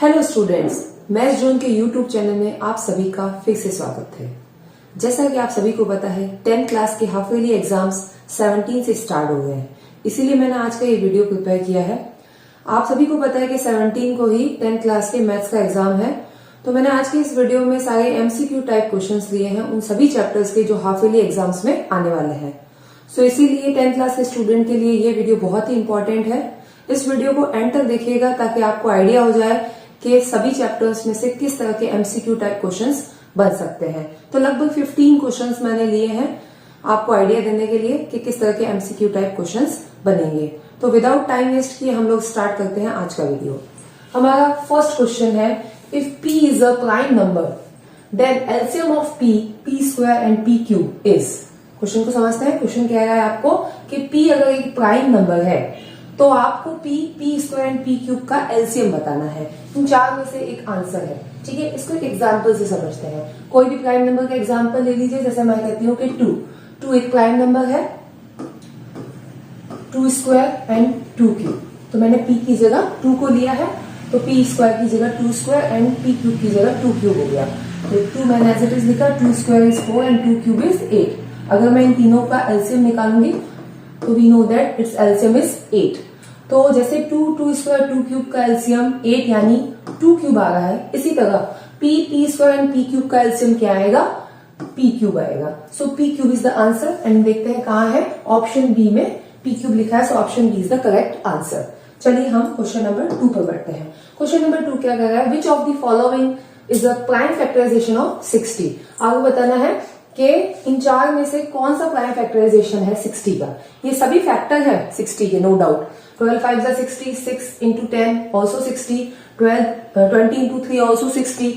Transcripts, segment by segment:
Hello students, maths zone के YouTube channel में आप सभी का फिर से स्वागत है। जैसा कि आप सभी को पता है 10th क्लास के हाफ ईयरली एग्जाम्स 17 से स्टार्ट हो गए हैं, इसीलिए मैंने आज का ये वीडियो प्रिपेयर किया है। आप सभी को पता है कि 17 को ही 10th क्लास के मैथ्स का एग्जाम है, तो मैंने आज के इस वीडियो में सारे एमसीक्यू टाइप क्वेश्चंस लिए हैं उन सभी चैप्टर्स के जो हाफ ईयरली एग्जाम्स में आने वाले हैं। सो इसीलिए 10th क्लास के स्टूडेंट के लिए ये वीडियो बहुत ही इंपॉर्टेंट है। इस वीडियो को एंड तक देखिएगा ताकि आपको आइडिया हो जाए कि सभी चैप्टर्स में से किस तरह के एमसीक्यू टाइप क्वेश्चंस बन सकते हैं। तो लगभग 15 क्वेश्चंस मैंने लिए हैं आपको आइडिया देने के लिए कि किस तरह के एमसीक्यू टाइप क्वेश्चंस बनेंगे। तो विदाउट टाइम वेस्ट किए हम लोग स्टार्ट करते हैं आज का वीडियो। हमारा फर्स्ट क्वेश्चन है, if p is a prime number then LCM of p square and p cube is. Question को समझते हैं। क्वेश्चन कह रहा है आपको कि p अगर एक प्राइम नंबर है तो आपको p square and p cube का एलसीएम बताना है। इन चार में से एक आंसर है, ठीक है। इसको एक एग्जांपल से समझते हैं। कोई भी प्राइम नंबर का एग्जांपल ले लीजिए। जैसे मैं कहती हूँ कि 2 एक प्राइम नंबर है, 2 स्क्वायर एंड 2 क्यूब। तो मैंने p की जगह 2 को लिया है, तो p स्क्वायर की जगह 2 स्क्वायर एंड p क्यूब की जगह 2 क्यूब हो गया। तो 2 मैंने एज इट इज लिखा, 2 square is 4 and 2 cube is 8। अगर मैं इन तीनों का एलसीएम निकालूंगी तो we know that it's LCM is 8। तो जैसे 2 स्क्वायर 2 क्यूब का एलसीएम 8 यानी 2 क्यूब आ रहा है, इसी तरह p square and p cube का एलसीएम क्या आएगा, p क्यूब आएगा। So p cube is the answer. And देखते हैं कहाँ है, ऑप्शन बी में p क्यूब लिखा है, so option B is the correct answer. चलिए हम क्वेश्चन नंबर 2 पर बढ़ते हैं। क्वेश्चन नंबर 2 क्या कह रहा है, which of the following is the prime factorization of 60। आपको बताना है कि इन चार में से कौन सा प्राइम फैक्टराइजेशन है 60 का। ये सभी फैक्टर है 60 के, no doubt. 12 5 60, 6 into 10 also 60, 20 into 3 also 60।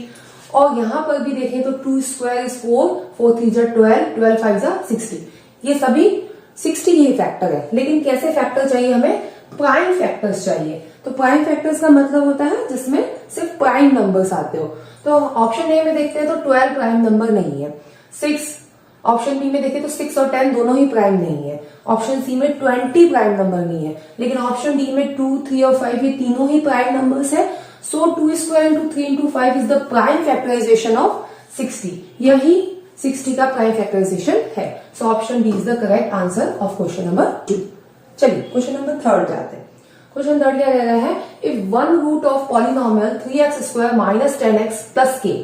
और यहां पर भी देखें तो 2 स्क्वायर इज 4, 4 3 12, 12 5 60। ये सभी 60 ही फैक्टर है, लेकिन कैसे फैक्टर चाहिए हमें, प्राइम फैक्टर्स चाहिए। तो प्राइम फैक्टर्स का मतलब होता है जिसमें सिर्फ प्राइम नंबर्स आते हो। तो ऑप्शन ए में देखते हैं तो 12 प्राइम नंबर नहीं है। 6 ऑप्शन बी में देखें तो 6 और 10 दोनों ही प्राइम नहीं है। ऑप्शन सी में 20 प्राइम नंबर नहीं है, लेकिन ऑप्शन डी में 2 3 और 5 ये तीनों ही प्राइम नंबर्स है। So 2 square into 3 into 5 is the prime factorization of 60। यही 60 का प्राइम फैक्टराइजेशन है। So option D is the correct answer of question number 2। चलिए क्वेश्चन नंबर 3 जाते हैं। क्वेश्चन 3 क्या कह रहा है, if one root of polynomial 3x square minus 10x plus k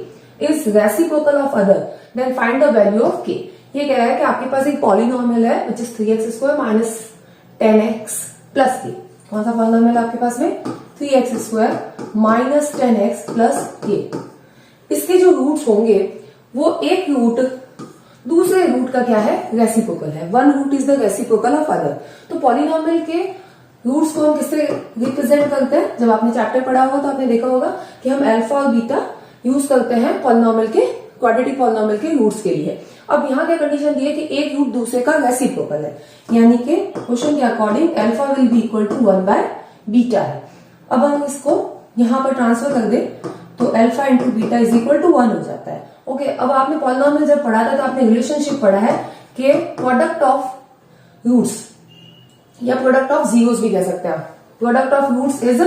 is reciprocal of other then find the value of k। ये कह रहा है कि आपके पास एक पॉलिनोमियल है which is 3x square minus 10x plus k। कौन सा पॉलिनोमियल आपके पास में, 3x square minus 10x plus k। इसके जो रूट्स होंगे वो एक रूट दूसरे रूट का क्या है, रेसिप्रोकल है। One root is the reciprocal of other. तो पॉलिनोमियल के रूट्स को हम किससे रिप्रेजेंट करते हैं, जब आपने चैप्टर पढ़ा होगा तो आपने देखा होगा कि हम अल्फा और बीटा यूज करते हैं पॉलिनोमियल के, क्वाड्रेटिक पॉलिनोमियल के रूट्स के लिए। अब यहाँ क्या कंडीशन दी है कि एक रूट दूसरे का रेसिप्रोकल है, यानी कि क्वेश्चन के according alpha will be equal to 1 by beta है। अब हम इसको यहाँ पर ट्रांसफर कर दे तो alpha into beta is equal to 1 हो जाता है। ओके, अब आपने पॉलिनोमियल जब पढ़ा था तो आपने रिलेशनशिप पढ़ा है कि प्रोडक्ट ऑफ रूट्स या प्रोडक्ट ऑफ जीरोस भी कह सकते हैं। Product of roots is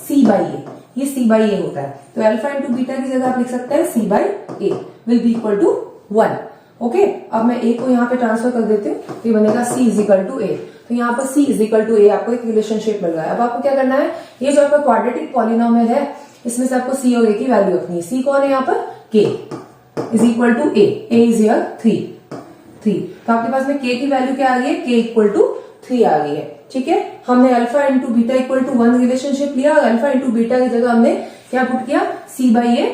C by A, ये सी बाई ए होता है। तो अल्फा इंटू बीटा की जगह आप लिख सकते हैं C by A will be equal to 1। Okay, अब मैं ए को यहाँ पे ट्रांसफर कर देती हूँ, तो ये बनेगा सी इज इक्वल टू ए। तो यहाँ पर सी इज इक्वल टू ए आपको एक रिलेशनशिप मिल रहा है। अब आपको क्या करना है, ये जो आपका क्वाड्रेटिक पॉलिनोमियल है इसमें से आपको सी और ए की वैल्यू रखनी है। सी कौन है यहाँ पर, k is equal to a is here 3। तो आपके पास में के की वैल्यू क्या आ गई है, के इक्वल टू 3 आ गई है। ठीक है, हमने alpha into beta equal to 1 relationship लिया और अल्फा इंटू बीटा की जगह हमने क्या पुट किया, सी बाई ए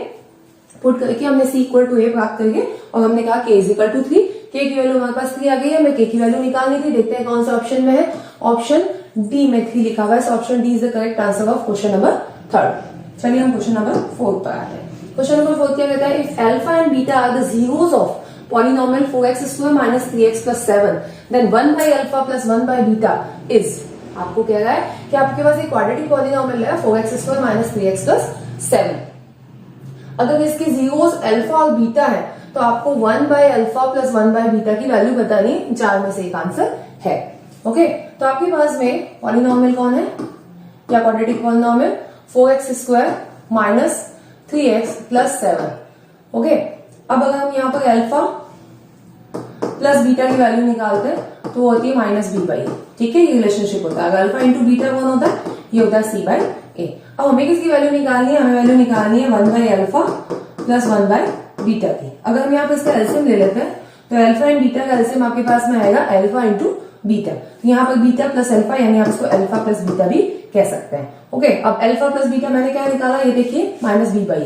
पुट करके हमने सी इक्वल टू ए प्राप्त करके और हमने कहा के इज इक्वल टू 3। के की वैल्यू हमारे पास 3 आ गई है, हमें के की वैल्यू निकालनी थी। देखते हैं कौन सा ऑप्शन में है, ऑप्शन डी में 3 लिखा हुआ है। Option D is the correct answer of question number 3। चलिए हम क्वेश्चन नंबर 4 पर आते हैं। क्वेश्चन नंबर 4 क्या कहता है, if alpha and beta are the zeros of polynomial 4x square minus 3x plus 7 then 1 by alpha plus 1 by beta is। आपको कह रहा है कि आपके पास एक क्वाड्रेटिक पॉलिनोमियल है 4x square minus 3x plus 7। अगर इसके जीरोस अल्फा और बीटा है तो आपको 1 by alpha plus 1 by beta की वैल्यू बतानी है। चार में से एक आंसर है। ओके, तो आपके पास में पॉलिनोमियल कौन है या quadratic polynomial 4x square -3x+7। Okay, अब अगर हम यहाँ पर अल्फा प्लस बीटा की वैल्यू निकालते हैं तो वो होती है -b/a। ठीक है, ये रिलेशनशिप होता है। अगर अल्फा इंटू बीटा कौन होता है, ये होता है c/a। अब हमें किसकी वैल्यू निकालनी है, हमें वैल्यू निकालनी है 1/अल्फा प्लस 1/बीटा की। अगर हम यहाँ पर इसका एलसीएम ले लेते हैं तो अल्फा एंड बीटा का एलसीएम आपके पास में आएगा अल्फा इंटू बीटा। तो यहाँ पर बीटा प्लस अल्फा, यानी आप इसको अल्फा प्लस बीटा भी कह सकते हैं। ओके, अब अल्फा प्लस बीटा मैंने क्या निकाला, ये देखिए -b/a।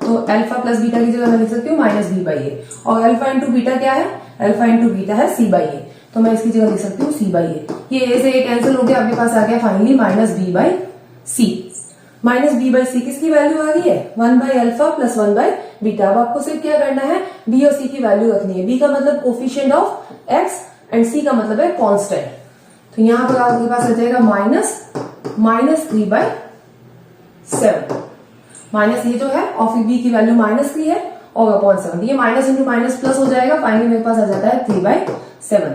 तो अल्फा प्लस बीटा की जगह मैं लिख सकती हूँ -b/a। और अल्फा इंटू बीटा क्या है, अल्फा इंटू बीटा है c/a। तो मैं इसकी जगह लिख सकती हूँ c/a। ये a से a कैंसिल हो गया, आपके पास आ गया फाइनली -b/c। -b/c किसकी वैल्यू आ गई है, 1/अल्फा प्लस 1/बीटा। अब आपको सिर्फ क्या करना है, b और c की वैल्यू रखनी है। b का मतलब coefficient of x and c का मतलब है कांस्टेंट। तो यहाँ पर आपके पास आ जाएगा -3/7 माइनस ये जो है और फिर b की वैल्यू -3 है और अपॉन 7। ये माइनस इंटू माइनस प्लस हो जाएगा, फाइनली मेरे पास आ जाता है 3/7।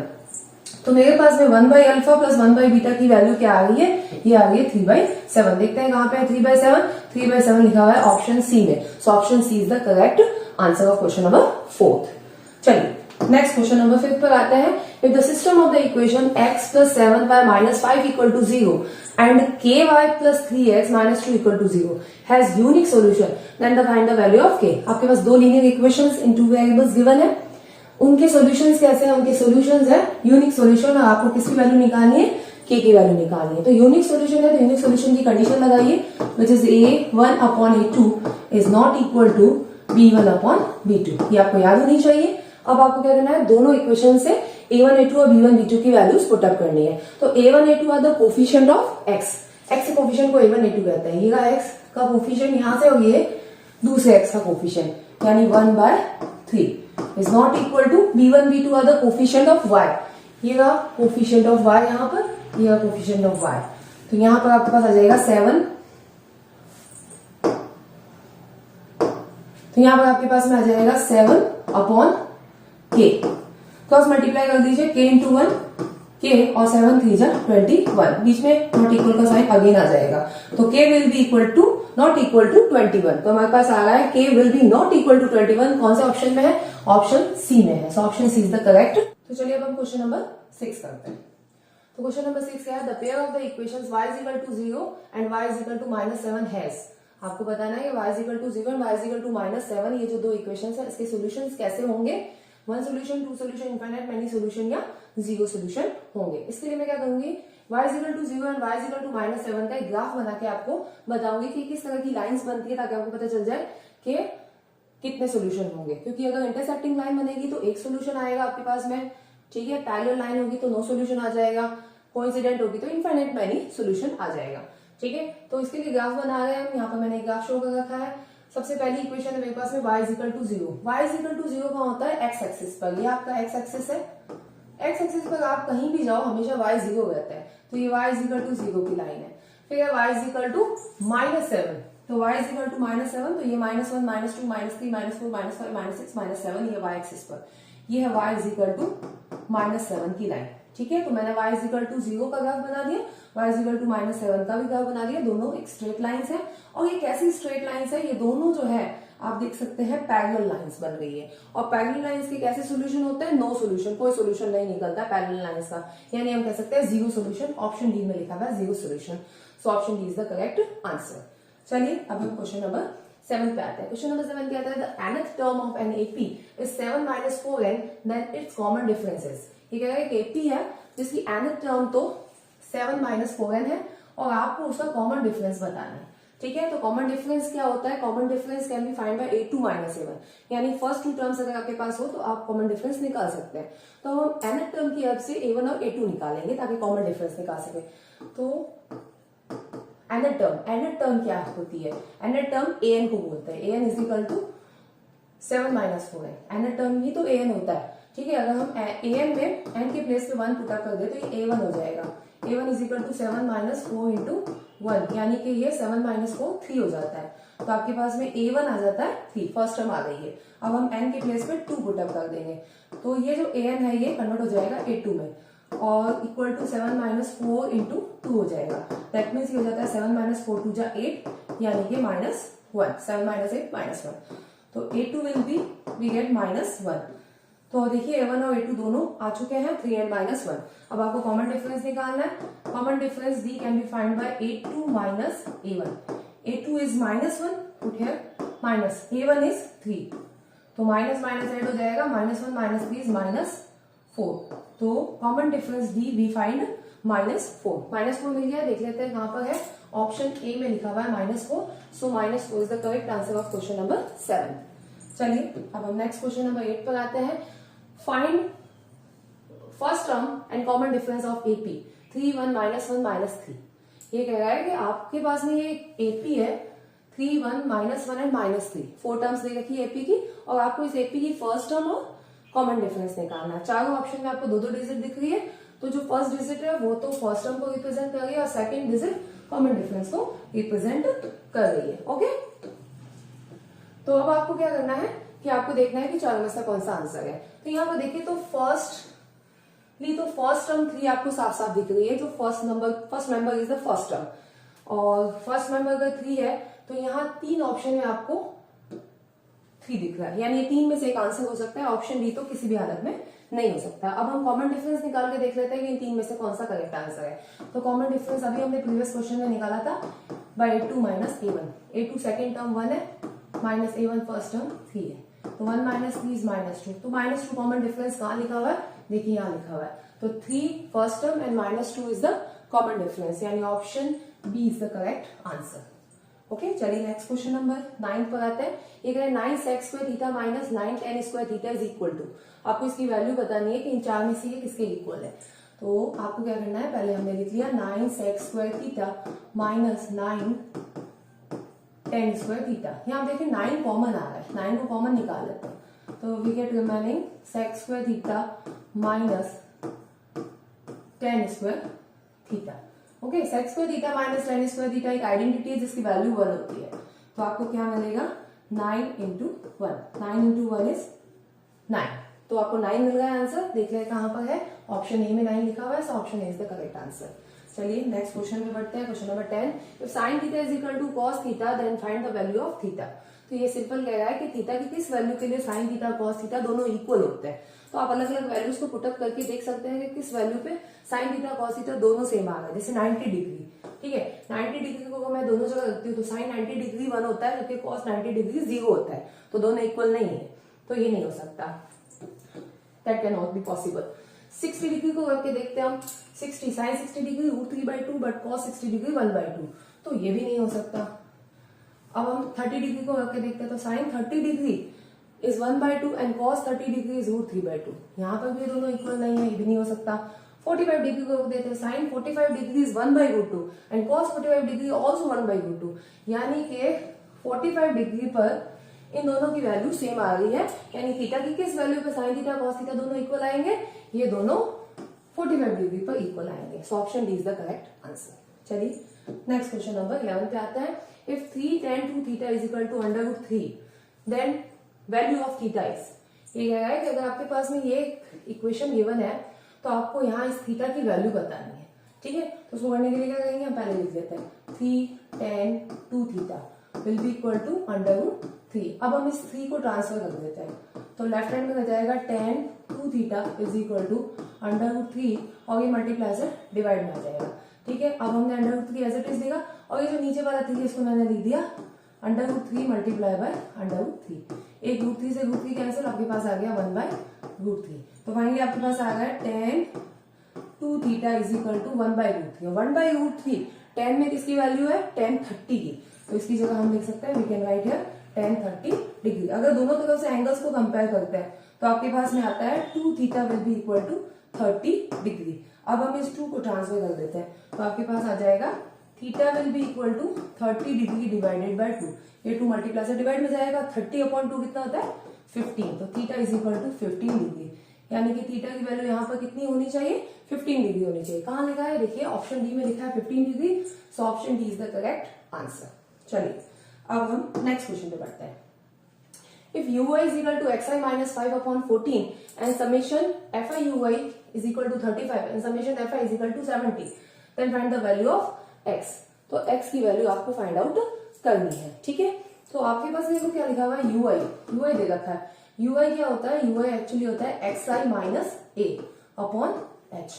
तो मेरे पास में 1/अल्फा प्लस 1/बीटा की वैल्यू क्या आ गई है, ये आ गई है 3/7। देखते हैं कहां पे है 3/7। 3/7 लिखा हुआ है ऑप्शन सी में। So option C is the correct answer of question number 4। चलिए नेक्स्ट क्वेश्चन नंबर 5 पर आते हैं। If the system of the equation x plus 7y minus 5 equal to 0 and ky plus 3x minus 2 equal to 0 has unique solution, then the find the value of k। आपके पास दो linear equations इन two variables given है, उनके solutions कैसे हैं, उनके solutions है unique solution. और आपको किसकी वैल्यू निकालनी है, k की वैल्यू निकालनी है। तो यूनिक सॉल्यूशन है तो यूनिक सॉल्यूशन की कंडीशन लगाइए, which is a1/a2 is not equal to b1/b2। ये आपको याद होनी चाहिए। अब आपको क्या करना है, दोनों इक्वेशन से a1 a2 और b1 b2 की वैल्यूज पुट अप करनी है। तो a1 a2 are the coefficient of x। x के कोफिशिएंट को a1 a2 कहते हैं। ये x का कोफिशिएंट यहां से और ये दूसरे x का कोफिशिएंट यानी 1/3 is not equal to b1 b2 are the coefficient of y। ये कोफिशिएंट ऑफ y यहाँ पर, ये कोफिशिएंट ऑफ y। तो यहां पर आपके पास आ जाएगा 7। तो यहां पर आपके पास में आ जाएगा 7/k। क्रॉस मल्टीप्लाई कर दीजिए, k इंटू 1 k और 7 3 जा 21। बीच में नॉट इक्वल का साइन अगेन आ जाएगा। तो k will be equal to not equal to 21। तो हमारे पास आ रहा है k will be not equal to 21। कौन से ऑप्शन में है, ऑप्शन सी में है। So option C is the correct. तो चलिए अब हम क्वेश्चन नंबर 6 करते हैं। तो क्वेश्चन नंबर 6 क्या है, the pair of the equations y is equal to 0 and y is equal to -7 has. आपको बताना है कि y is equal to 0 and y is equal to -7 ये जो दो इक्वेशंस है इसके सॉल्यूशंस कैसे होंगे, 1 solution, 2 solution, infinite many solution या 0 सोल्यूशन होंगे। इसके लिए मैं क्या करूंगी, y is equal to 0 and y is equal to -7 का एक ग्राफ बना के आपको बताऊंगी कि किस तरह की लाइंस बनती है, ताकि आपको पता चल जाए कि कितने सोल्यूशन होंगे। क्योंकि अगर इंटरसेक्टिंग लाइन बनेगी तो एक सोल्यूशन आएगा आपके पास में, ठीक है। पैरेलल लाइन होगी तो 9 सोल्यूशन आ जाएगा, कोइंसिडेंट होगी तो इनफाइनाइट मेनी सोल्यूशन आ जाएगा, ठीक है। तो इसके लिए ग्राफ बना रहे हैं हम। यहाँ पर मैंने एक ग्राफ शो कर रखा है। सबसे पहली इक्वेशन है मेरे पास में y is equal to 0। y is equal to 0 कहाँ होता है, x एक्सिस पर। ये आपका x एक्सिस है। x एक्सिस पर आप कहीं भी जाओ हमेशा y 0 रहता है। तो ये y is equal to 0 की लाइन है। फिर y is equal to -7। तो y is equal to -7, तो ये -1 -2 -3 -4 -5 -6 -7 ये y एक्सिस पर। ये है y is equal to -7 की लाइन, ठीक है। तो मैंने y is equal to 0 का ग्राफ बना दिया, y is equal to -7 का भी ग्राफ बना दिया। दोनों एक स्ट्रेट लाइंस है। और ये कैसी स्ट्रेट लाइंस है, ये दोनों जो है आप देख सकते हैं पैरेलल लाइंस बन रही है। और पैरेलल लाइंस के कैसे सॉल्यूशन होते हैं, नो सॉल्यूशन, कोई सॉल्यूशन नहीं निकलता पैरेलल लाइंस का, यानी हम कह सकते हैं 0 सॉल्यूशन। ऑप्शन डी में लिखा हुआ है 0 solution. So option D is the correct answer. चलिए अब हम क्वेश्चन नंबर 7 पे आते हैं। क्वेश्चन नंबर 7 क्या आता है, the nth term of an AP is 7 - 4n then it's common differences. ये कह रहा है कि एपी है जिसकी nth टर्म तो 7 - 4n है और आपको उसका कॉमन डिफरेंस बताना है, ठीक है। तो कॉमन डिफरेंस क्या होता है, common difference can be find by a2 - a1, यानी फर्स्ट 2 टर्म्स अगर आपके पास हो तो आप कॉमन डिफरेंस निकाल सकते हैं। तो हम nth टर्म की हेल्प से a1 और a2 निकालेंगे ताकि कॉमन डिफरेंस निकाल सके। तो nth टर्म क्या होती है, nth टर्म an को बोलते हैं। an is equal to 7 - 4n, nth term ही तो an होता है, ठीक है। अगर हम an में n के प्लेस पे 1 पुट अप कर दे तो ये a1 हो जाएगा। a1 is equal to 7 - 4 into 1, यानी कि ये 7 - 4 3 हो जाता है। तो आपके पास में a1 आ जाता है 3, फर्स्ट टर्म आ गई है। अब हम n के प्लेस पे 2 पुट अप कर देंगे तो ये जो an है ये कन्वर्ट हो जाएगा a2 में और इक्वल टू 7 - 4 इंटू 2 हो जाएगा। दैट मीन्स ये हो जाता है 7 - 4 2 जा 8, यानी कि 1, 7 minus 8 minus 1. तो A2 will be we get -1. तो देखिए A1 और A2 दोनों आ चुके हैं 3 and -1. अब आपको कॉमन डिफरेंस निकालना है. Common difference D can be found by A2 minus A1. A2 is -1, put here minus A1 is 3. तो माइनस माइनस ऐड हो जाएगा, -1 minus 3 is -4. तो common difference D we find -4. -4 मिल गया. देख लेते हैं कहां पर है. ऑप्शन ए में लिखा हुआ है -4. सो -4 is the correct answer of question number 7. चलिए अब हम नेक्स्ट क्वेश्चन नंबर 8 पर आते हैं. Find first term and common difference of AP. 3 1 -1 -3. ये कह रहा है कि आपके पास में ये एपी है 3 1 -1 एंड -3. 4 टर्म्स दे रखी है एपी की और आपको इस एपी की फर्स्ट टर्म और कॉमन डिफरेंस निकालना है. चारों ऑप्शन में आपको दो डिजिट दिख रही है. तो जो फर्स्ट डिजिट है वो तो फर्स्ट टर्म को रिप्रेजेंट कर रही है और सेकंड डिजिट कॉमन डिफरेंस को रिप्रेजेंट कर रही है. ओके, तो अब आपको क्या करना है कि आपको देखना है कि चारों में से कौन सा आंसर है. तो यहाँ पर देखिए तो फर्स्ट टर्म 3 आपको साफ साफ दिख रही है. जो first member is the first term और फर्स्ट मेंबर अगर 3 है तो यहाँ 3 ऑप्शन में आपको 3 दिख रहा है. यानी 3 में से एक आंसर हो सकता है. ऑप्शन डी तो किसी भी हालत में नहीं हो सकता. अब हम कॉमन डिफरेंस निकाल के देख लेते हैं कि इन 3 में से कौन सा करेक्ट आंसर है. तो कॉमन डिफरेंस अभी हमने प्रीवियस क्वेश्चन में निकाला था bye A2 minus A1. A2 second term 1 है, माइनस A1 फर्स्ट टर्म 3 है. तो 1 minus 3 is -2. तो -2 कॉमन डिफरेंस कहाँ लिखा हुआ है. देखिए यहाँ लिखा हुआ है. तो 3 first term and -2 is the common difference. यानी option B is the correct answer. Okay, चलिए नेक्स्ट क्वेश्चन नंबर 9 पर आते हैं. ये कह रहे हैं 9 sec square theta minus 9 tan square theta is equal to. आपको इसकी वैल्यू बतानी है कि इन चार में से ये किसके इक्वल है. तो आपको क्या करना है, पहले हमने लिख लिया 9 sec square theta minus 9 tan square theta. यहाँ देखिए 9 कॉमन आ रहा है. 9 को कॉमन निकाल लेते हैं. तो we get remaining sec square theta minus tan square theta. Okay, sec square theta minus tan square theta एक आइडेंटिटी है जिसकी वैल्यू 1 होती है. तो आपको क्या मिलेगा 9 into 1. 9 into 1 is 9. तो आपको 9 मिल गया आंसर. देख लें कहां पर है. ऑप्शन ए में 9 लिखा हुआ है. So option A is the correct answer. चलिए नेक्स्ट क्वेश्चन में बढ़ते हैं. Question number 10. If sine theta is equal to cos theta then find the value of theta. तो ये सिंपल कह रहा है कि थीटा की किस वैल्यू के लिए साइन थीटा कॉस थीटा दोनों इक्वल होते हैं. तो आप अलग अलग वैल्यूज को पुटअप करके देख सकते हैं कि किस वैल्यू पे साइन थीटा कॉस थीटा दोनों सेम आ रहा है. जैसे 90 डिग्री, ठीक है, 90 डिग्री को मैं दोनों जगह रखती हूँ तो साइन 90 डिग्री 1 होता है जबकि कॉस 90 डिग्री 0 होता है. तो दोनों इक्वल नहीं है. तो ये नहीं हो सकता. That can not be possible. 60 degree को करके देखते हैं हम. 60 sine 60 degree √3/2 but cos 60 degree 1/2. तो ये भी नहीं हो सकता. अब हम 30 डिग्री को करके देखते हैं. तो sine 30 degree is 1/2 and cos 30 degree is √3/2. यहाँ पर भी दोनों इक्वल नहीं है. ये भी नहीं हो सकता. 45 डिग्री को देते हैं. Sine 45 degree is 1/√2 and cos 45 degree also 1/√2. यानी कि 45 डिग्री पर इन दोनों की वैल्यू सेम आ रही है. यानी थीटा की किस वैल्यू पे साइन थीटा कॉस थीटा दोनों इक्वल आएंगे. ये दोनों 45 डिग्री पर इक्वल आएंगे. So option D is the correct answer. चलिए नेक्स्ट क्वेश्चन नंबर 11 पे आते हैं. If 3 tan 2 theta is equal to √3 then value of theta is. ये कह रहा है कि अगर आपके पास में ये इक्वेशन गिवन है तो आपको यहाँ इस थीटा की वैल्यू बतानी है. ठीक है, तो उसको करने के लिए क्या करेंगे, हम पहले लिख लेते हैं 3 tan 2 theta will be equal to √3. अब हम इस 3 को ट्रांसफर कर देते हैं. तो लेफ्ट हैंड में हो जाएगा tan 2 theta is equal to √3 और ये मल्टीप्लाई से डिवाइड में आ जाएगा. ठीक है, अब हमने √3 एज इट इज लिखा और ये जो नीचे वाला 3 इसको मैंने लिख दिया √3 मल्टीप्लाई बाय √3. एक √3 से √3 कैंसिल, आपके पास आ गया 1/√3. तो फाइनली आपके पास आ गया tan 2 theta is equal to 1/√3. 1/√3 tan में किसकी वैल्यू है, tan 30 की. तो इसकी जगह हम लिख सकते हैं we can write here tan 30 degree. अगर दोनों तरफ से एंगल्स को कंपेयर करते हैं तो आपके पास में आता है 2 theta will be equal to 30 degree. अब हम इस 2 को ट्रांसफर कर देते हैं तो आपके पास आ जाएगा theta will be equal to 30 degree divided by 2. ये 2 मल्टीप्लाई से डिवाइड में जाएगा. 30/2 कितना होता है 15. तो theta is equal to 15 degree. यानी कि थीटा की वैल्यू यहाँ पर कितनी होनी चाहिए, 15 डिग्री होनी चाहिए. कहाँ लिखा है, देखिए ऑप्शन डी में लिखा है 15 degree. So option D is the correct answer. चलिए अब हम नेक्स्ट क्वेश्चन पे बढ़ते हैं. If uy is equal to xi minus 5/14 and summation fi uy is equal to 35 and summation fi is equal to 70, then find the value of x. तो x की value आपको find out करनी है. ठीक है, तो आपके पास देखो क्या लिखा हुआ है, यूआई, यूआई दे रखा है। यूआई क्या होता है, यूआई एक्चुअली होता है एक्सआई माइनस ए अपॉन एच।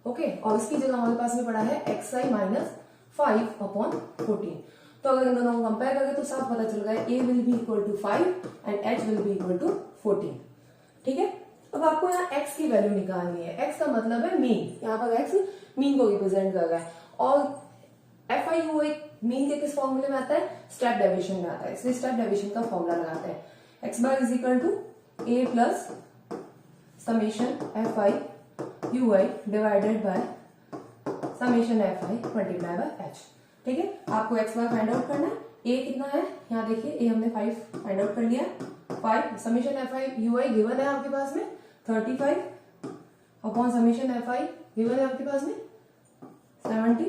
ओके, और इसकी जगह हमारे पास में पड़ा है एक्सआई माइनस 5 अपॉन 14। तो अगर इन दोनों को कंपेयर करें तो साफ पता चल रहा है A will be equal to 5 and H will be equal to 14। ठीक है, अब आपको यहाँ x की वैल्यू निकालनी है। x का मतलब है मीन, यहाँ पर x मीन को रिप्रेजेंट कर रहा है, और FIU मीन के किस फॉर्मूले में आता है, स्टेप डेविएशन में आता है, इसलिए स्टेप डेविएशन का फॉर्मूला लगाते हैं। x bar is equal to a plus summation FIUI divided by summation FI multiply by h। ठीक है, आपको x बार फाइंड आउट करना है। a कितना है, यहाँ देखिए a हमने 5 फाइंड आउट कर लिया, 5 समेशन FIUI गिवन है आपके पास में 35 अपॉन समेशन FI गिवन है आपके पास में 70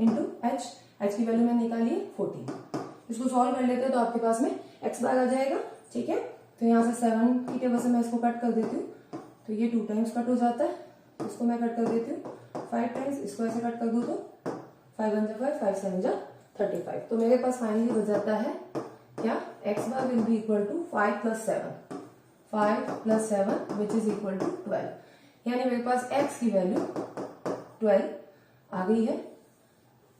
इंटू h की वैल्यू मैंने निकाली है 14। इसको सॉल्व कर लेते हैं तो आपके पास में x बार आ जाएगा। ठीक है, तो यहाँ से 7 की टेबल से मैं इसको कट कर देती हूँ, तो ये 2 टाइम्स कट हो जाता है, इसको मैं कट कर देती हूँ 5 टाइम्स, इसको ऐसे कट कर दूँ तो 5 1 जा 5 5 7 जा 35। तो मेरे पास फाइनली हो जाता है क्या, x bar will be equal to 5 plus 7, 5 plus 7 which is equal to 12, यानी मेरे पास x की वैल्यू 12 आ गई है।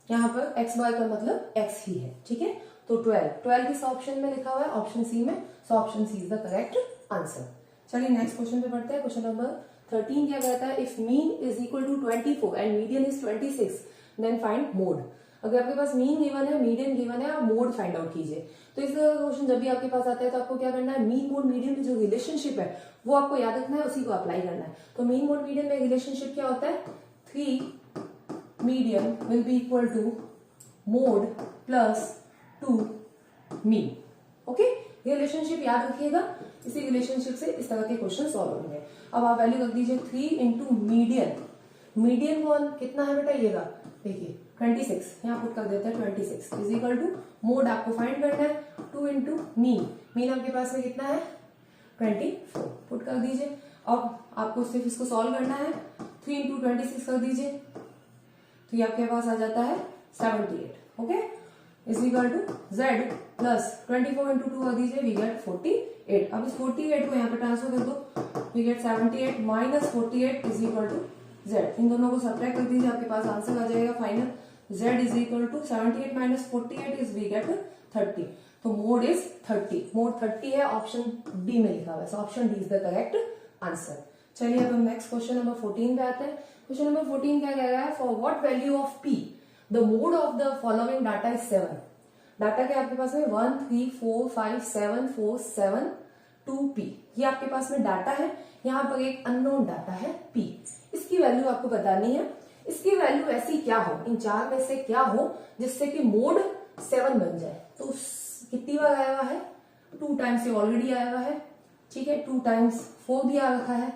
यहाँ पर x बार का मतलब x ही है। ठीक है, तो 12 किस ऑप्शन में लिखा हुआ है, ऑप्शन सी में, so option C is the correct answer. चलिए नेक्स्ट क्वेश्चन पे पढ़ते हैं। क्वेश्चन नंबर 13 क्या कहता है, if mean is equal to 24 and median is 26 then find mode. अगर आपके पास मीन गिवन है, मीडियन गिवन है, आप मोड फाइंड आउट कीजिए। तो इस क्वेश्चन जब भी आपके पास आता है तो आपको क्या करना है, मीन मोड मीडियन में जो रिलेशनशिप है वो आपको याद रखना है, उसी को अप्लाई करना है। तो मीन मोड मीडियन में रिलेशनशिप क्या होता है, 3 median will be equal to mode plus 2 mean. Okay, ये रिलेशनशिप याद रखिएगा, इसी रिलेशनशिप से इस तरह के क्वेश्चन सॉल्व होंगे। अब आप वैल्यू रख दीजिए 3 इंटू मीडियन, मीडियन कौन कितना है बेटा, देखिए 26, यहाँ पुट कर देते हैं 26 इज इक्वल टू मोड आपको फाइंड करना है 2 इंटू मीन, मीन आपके पास में कितना है 24, पुट कर दीजिए। अब आपको सिर्फ इसको सॉल्व करना है, 3 इंटू 26 कर दीजिए, तो ये आपके पास आ जाता है 78। Okay, is equal to z plus 24 into 2 कर दीजिए, वी गेट 48। अब इस 48 को यहाँ पे ट्रांसफर कर दो, we get 78 minus 48 is equal to z। इन दोनों को सब्ट्रैक्ट कर दीजिए, आपके पास आंसर आ जाएगा final, z is equal to 78 minus 48 is we get 30। तो मोड इज 30, मोड 30 है, ऑप्शन डी में लिखा हुआ है, so option D is the correct answer. चलिए अब हम नेक्स्ट क्वेश्चन नंबर 14 पे आते हैं। क्वेश्चन नंबर 14 क्या कह रहा है, for what value of p the mode of the following data is 7। Data के आपके पास में 1 3 4 5 7 4 7 2p, ये आपके पास में डाटा है। यहाँ पर एक अननोन डाटा है p, इसकी वैल्यू आपको बतानी है। इसकी वैल्यू ऐसी क्या हो, इन चार में से क्या हो जिससे कि मोड 7 बन जाए। तो कितनी बार आया हुआ है, 2 टाइम्स ये ऑलरेडी आया हुआ है। ठीक है, 2 टाइम्स 4 भी आ रखा है,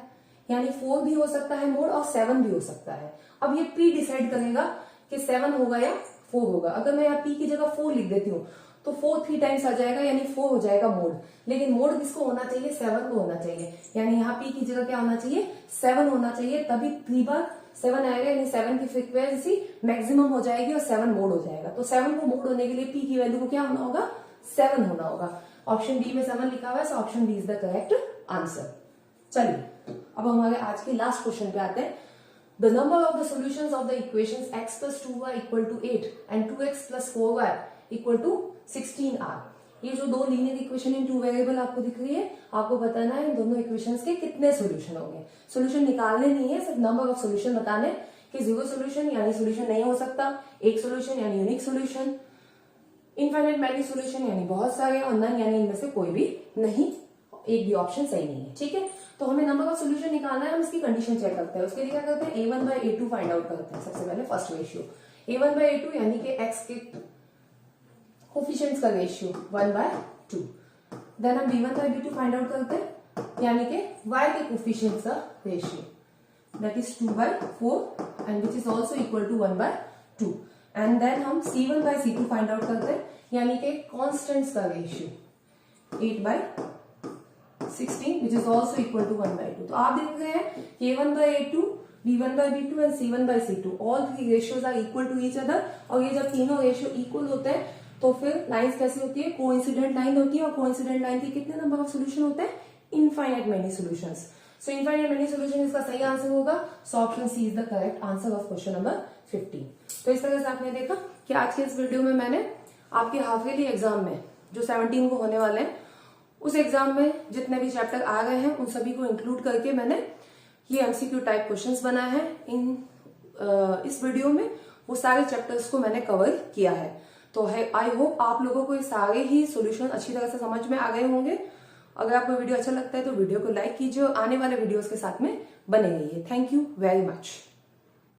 यानी 4 भी हो सकता है मोड और 7 भी हो सकता है। अब ये p डिसाइड करेगा कि 7 होगा या 4 होगा। अगर मैं यहाँ p की जगह 4 लिख देती हूँ तो 4 3 टाइम्स आ जाएगा, यानी 4 हो जाएगा मोड। लेकिन मोड किसको होना चाहिए, 7 को होना चाहिए, यानी यहाँ p की जगह क्या होना चाहिए, 7 होना चाहिए, तभी 3 बार 7 आएगा, यानी 7 की फ्रीक्वेंसी मैक्सिमम हो जाएगी और 7 मोड हो जाएगा। तो 7 को मोड होने के लिए p की वैल्यू को क्या होना होगा, 7 होना होगा। ऑप्शन डी में 7 लिखा हुआ है, so option D is the correct answer. चलिए अब हमारे आज के लास्ट क्वेश्चन पे आते हैं। The number of the solutions of the equations x plus 2y equal to 8 and 2x plus 4y equal to 16 are। ये जो दो लीनियर इक्वेशन इन 2 वेरिएबल आपको दिख रही है, आपको बताना है इन दोनों इक्वेशंस के कितने सॉल्यूशन होंगे। सॉल्यूशन निकालने नहीं है, सिर्फ नंबर ऑफ सॉल्यूशन बताने कि 0 सॉल्यूशन यानी सॉल्यूशन नहीं हो सकता, 1 सॉल्यूशन यानी unique solution, infinite many solution यानी बहुत सारे, और नन यानी इनमें से कोई भी नहीं, एक भी ऑप्शन सही नहीं है। ठीक है, तो हमें नंबर ऑफ सॉल्यूशन निकालना है, हम इसकी कंडीशन चेक करते हैं। उसके लिए क्या करते हैं, a1 by a2 find out करते हैं। सबसे पहले first ratio a1 by a2 यानी कि x के कोफिशिएंट्स का रेशियो 1/2। देन हम b1 by b2 find out करते हैं, यानी कि y के कोफिशिएंट्स का ratio, that is 2/4 and which is also equal to 1/2। And then हम c1 by c2 find out करते हैं, यानी कि कॉन्स्टेंट्स का ratio 8/16 which is also equal to 1/2। तो आप देख रहे हैं a1 by a2, b1 by b2 and c1 by c2 all three ratios are equal to each other। और ये जब तीनों रेशियो इक्वल होते हैं तो फिर लाइंस कैसी होती है, कोइंसिडेंट लाइन होती है, और कोइंसिडेंट लाइन के कितने नंबर ऑफ सोल्यूशन होते हैं, infinite many solutions. So infinite many solution इसका सही आंसर होगा। So option C is the correct answer of question number 15। तो इस तरह से आपने देखा कि आज के इस वीडियो में मैंने आपके हाफ ईयरली एग्जाम में जो 17 को होने वाले हैं, उस एग्जाम में जितने भी चैप्टर आ गए हैं उन सभी को इंक्लूड करके मैंने ये एमसीक्यू टाइप क्वेश्चंस बनाए हैं। इस वीडियो में वो सारे चैप्टर्स को मैंने कवर किया है। तो आई होप आप लोगों को ये सारे ही सॉल्यूशन अच्छी तरह से समझ में आ गए होंगे। अगर आपको वीडियो अच्छा लगता है तो वीडियो को लाइक कीजिए और आने वाले वीडियोस के साथ में बने रहिए। Thank you very much.